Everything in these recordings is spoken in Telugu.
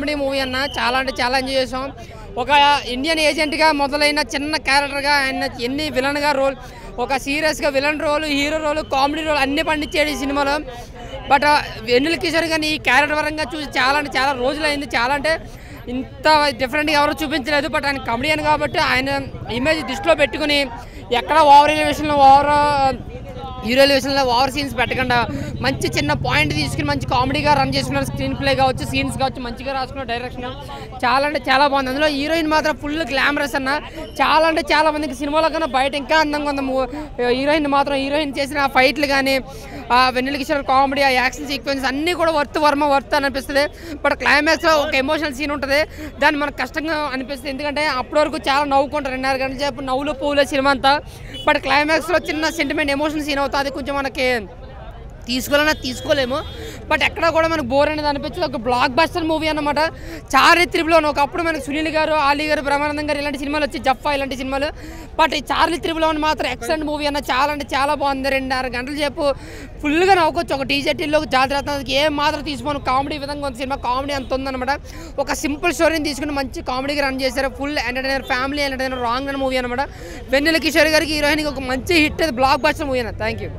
కామెడీ మూవీ అన్న చాలా అంటే చాలా ఎంజాయ్ చేసాం. ఒక ఇండియన్ ఏజెంట్గా మొదలైన చిన్న క్యారెక్టర్గా ఆయన ఎన్ని విలన్గా రోల్, ఒక సీరియస్గా villain role, hero role, comedy role అన్నీ పండించాడు ఈ సినిమాలో. బట్ వెన్నెల కిషోర్ గారిని ఈ క్యారెక్టర్ పరంగా చూసి చాలా అంటే చాలా రోజులైంది. చాలా అంటే ఇంత డిఫరెంట్గా ఎవరు చూపించలేదు. బట్ ఆయన కమెడియన్ కాబట్టి ఆయన ఇమేజ్ దృష్టిలో పెట్టుకుని ఎక్కడ ఓవర్ ఎలివేషన్లో హీరో ఎలివేషన్లో ఓవర్ సీన్స్ పెట్టకుండా మంచి చిన్న పాయింట్ తీసుకుని మంచి కామెడీగా రన్ చేసుకున్నారు. స్క్రీన్ ప్లే కావచ్చు, సీన్స్ కావచ్చు, మంచిగా రాసుకున్న డైరెక్షన్ చాలా అంటే చాలా బాగుంది. అందులో హీరోయిన్ మాత్రం ఫుల్ గ్లామరస్ అన్న. చాలా అంటే చాలా మందికి సినిమాలో కన్నా బయట ఇంకా అందంగా ఉంది. హీరోయిన్ చేసిన ఫైట్లు కానీ, వెన్నెల కిషోర్ కామెడీ, ఆ యాక్షన్ సీక్వెన్స్ అన్నీ కూడా వర్త్ అనిపిస్తుంది. బట్ క్లైమాక్స్లో ఒక ఎమోషనల్ సీన్ ఉంటుంది, దాన్ని మనకు కష్టంగా అనిపిస్తుంది. ఎందుకంటే అప్పటి వరకు చాలా నవ్వుకుంటారు 2.5 గంటల సేపు నవ్వులు పువ్వులే సినిమా అంతా. బట్ క్లైమాక్స్లో చిన్న సెంటిమెంట్ ఎమోషనల్ సీన్ అవుతుంది, అది కొంచెం మనకి తీసుకోలేము. బట్ ఎక్కడ కూడా మనకు బోర్ అనేది అనిపించదు. ఒక బ్లాక్ బస్టర్ మూవీ అన్నమాట. చార్లీ త్రిబుల్ ఒకప్పుడు మనకు సునీల్ గారు, ఆలీ గారు, బ్రహ్మానందం గారు ఇలాంటి సినిమాలు వచ్చి, జఫా ఇలాంటి సినిమాలు. బట్ ఈ చార్లీ త్రిబుల్ మాత్రం ఎక్సలెంట్ మూవీ అన్న. చాలా అంటే చాలా బాగుంది. 2.5 గంటల సేపు ఫుల్గా నవ్వుకోవచ్చు. ఒక టీజెటీల్లో జాతరకి ఏం మాత్రం తీసుకోను, కామెడీ విధంగా ఉంది సినిమా. కామెడీ అంత ఉందన్నమాట. ఒక సింపుల్ స్టోరీని తీసుకుని మంచి కామెడీగా రన్ చేశారు. Full entertainer, family entertainer, wrong అనే మూవీ అనమాట. వెన్నెల కిషోర్ గారికి, హీరోయిన్కి ఒక మంచి హిట్, అది బ్లాక్ బస్టర్ మూవీ అన్న. Thank you.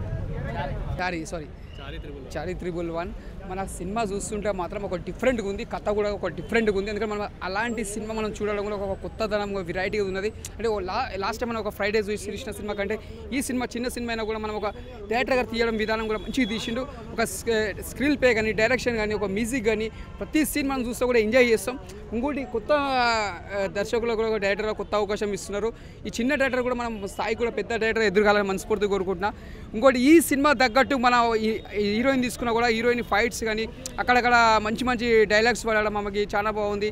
చార్లీ త్రిబుల్ 1 మన సినిమా చూస్తుంటే మాత్రం ఒక డిఫరెంట్గా ఉంది. కథ కూడా ఒక డిఫరెంట్గా ఉంది. ఎందుకంటే మనం అలాంటి సినిమా మనం చూడడం కూడా ఒక కొత్తదనం, వెరైటీగా ఉన్నది. అంటే లాస్ట్ టైం మనం ఒక ఫ్రైడే చూసిన సినిమా కంటే ఈ సినిమా చిన్న సినిమా అయినా కూడా మనం ఒక డైరెక్టర్ గారు తీయడం విధానం కూడా మంచిగా తీసిండు. ఒక స్క్రీన్ ప్లే కానీ, డైరెక్షన్ కానీ, ఒక మ్యూజిక్ కానీ ప్రతి సీన్ మనం చూస్తే కూడా ఎంజాయ్ చేస్తాం. ఇంకోటి కొత్త దర్శకులకు కూడా డైరెక్టర్ కొత్త అవకాశం ఇస్తున్నారు. ఈ చిన్న డైరెక్టర్ కూడా మనం స్థాయి కూడా పెద్ద డైరెక్టర్ ఎదురుగాలని మనస్ఫూర్తిగా కోరుకుంటున్నా. ఇంకోటి ఈ సినిమా తగ్గట్టు మన హీరోయిన్ తీసుకున్నా కూడా హీరోయిన్ ఫైట్స్ కానీ, అక్కడక్కడ మంచి డైలాగ్స్ పడడం మనకి చాలా బాగుంది.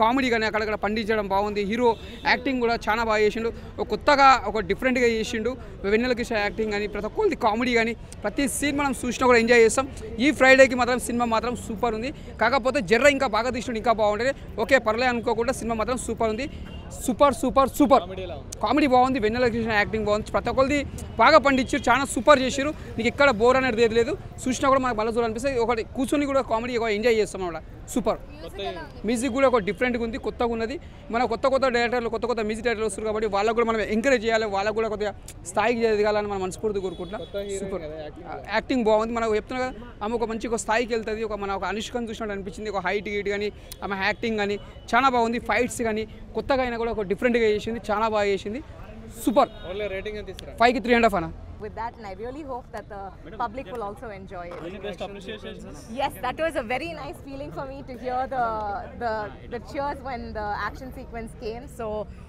కామెడీ కానీ అక్కడక్కడ పండించడం బాగుంది. హీరో యాక్టింగ్ కూడా చాలా బాగా చేసిండు. కొత్తగా ఒక డిఫరెంట్గా చేసిండు. వెన్నెల కిషోర్ యాక్టింగ్ కానీ, ప్రతి ఒక్కరిది కామెడీ కానీ, ప్రతి సీన్ మనం చూసినా కూడా ఎంజాయ్ చేస్తాం. ఈ ఫ్రైడేకి మాత్రం సినిమా మాత్రం సూపర్ ఉంది. కాకపోతే జర్ర ఇంకా బాగా తీసిండు, ఇంకా బాగుంటుంది. ఓకే పర్లే అనుకోకుండా సినిమా మాత్రం సూపర్ ఉంది. సూపర్ కామెడీ బాగుంది. వెన్నెల కిషోర్ యాక్టింగ్ బాగుంది. ప్రతి ఒక్కరిది బాగా పండించారు, చాలా సూపర్ చేశారు. నీకు ఎక్కడ బోర్ అనేది లేదు. చూసినా కూడా మనకు మళ్ళీ చూడాలనిపిస్తుంది. ఒకటి కూర్చొని కూడా కామెడీ ఎంజాయ్ చేస్తాం అన్నమాట. సూపర్ మ్యూజిక్ కూడా ఒక డిఫరెంట్గా ఉంది, కొత్తగా ఉన్నది. మన కొత్త డైరెక్టర్లు, కొత్త మ్యూజిక్ డైరెక్టర్లు వస్తారు కాబట్టి వాళ్ళకు కూడా మనం ఎంకరేజ్ చేయాలి. వాళ్ళకు కూడా కొద్దిగా స్థాయికి ఎదగాలని మనం మనస్ఫూర్తి కోరుకుంటున్నాం. సూపర్ యాక్టింగ్ బాగుంది. మనకు చెప్తున్నా కదా, ఆమె ఒక మంచి స్థాయికి వెళ్తుంది. ఒక అనుష్కని చూసినట్టు అనిపించింది. ఒక హైట్ గీట్ కానీ, ఆమె యాక్టింగ్ కానీ చాలా బాగుంది. ఫైట్స్ కానీ కొత్తగా అయినా కూడా ఒక డిఫరెంట్గా చేసింది, చాలా బాగా చేసింది. సూపర్ 5కి 3.5 అన్న. With that, and I really hope that the public will also enjoy it. Any best appreciations? Yes, that was a very nice feeling for me to hear the cheers when the action sequence came. So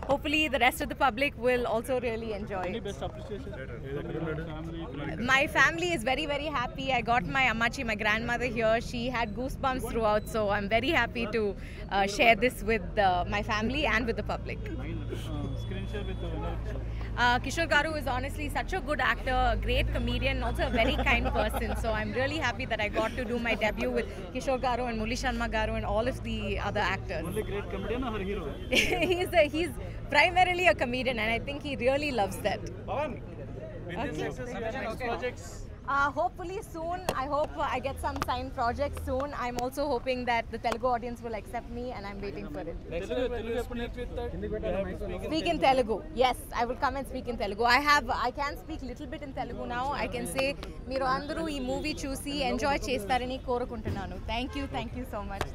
hopefully the rest of the public will also really enjoy Any it. best appreciations? My family is very, very happy. I got my Ammachi, my grandmother here. She had goosebumps throughout, so I'm very happy to share this with my family and with the public. Screen share with Vennela Kishore. Kishore Garu is honestly such a good actor, a great comedian, also a very kind person. So I'm really happy that I got to do my debut with Kishore Garu and Muli Sharma Garu and all of the other actors. Only great comedian or hero? He's primarily a comedian, and I think he really loves that. Okay. Next projects? Hopefully soon. I hope I get some signed projects soon. I'm also hoping that the Telugu audience will accept me, and I'm waiting for it. Speak in Telugu. Yes, I will come and speak in Telugu. I can speak little bit in Telugu now. I can say మీరు అందరూ ఈ మూవీ చూసి ఎంజాయ్ చేస్తారని కోరుకుంటున్నాను. Thank you so much.